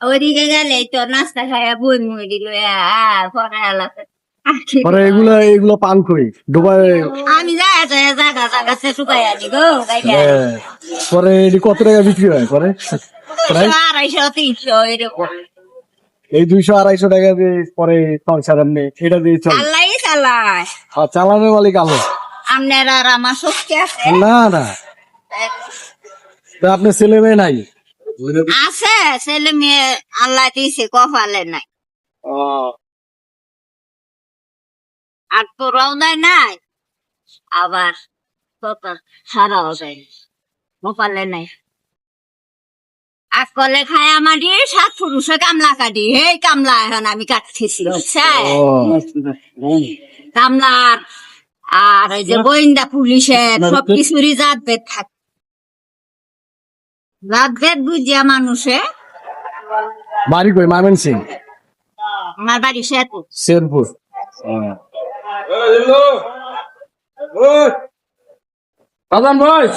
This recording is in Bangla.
ওইদিকে গেলে তো নাস্তা খাইয়া বই মুই দিল পরে আলাদা পরে এগুলো পান করি ডুবাই আমি যাই জায়গা জায়গা সে শুকাই আনি গো পরে এটি কত টাকা বিক্রি হয় পরে প্রায় 200-300 এরকম এই 200-250 টাকা দিয়ে পরে সংসার এমনি এটা দিয়ে চলে আল্লাহ চালায় আর চালানোর মালিক আলো আপনার আর আমার শক্তি আছে না না তা আপনার ছেলে মেয়ে নাই আছে ছেলে মেয়ে আল্লাহ দিয়েছে কপালে নাই আর তোরাও দেয় নাই আবার সারাও দেয় কপালে নাই আকলে খায় আমারই 7 পুরুষে কামলা কাটি এই কামলা এখন আমি কাটতেছি কামলার আর এই যে গোয়েন্দা পুলিশের সবকিছুরই জাত বেদ থাকে জাত বেদ বুঝিয়া মানুষে বাড়ি কই মামেন সিং আমার বাড়ি শেরপুর শেরপুর প্রধান ভাই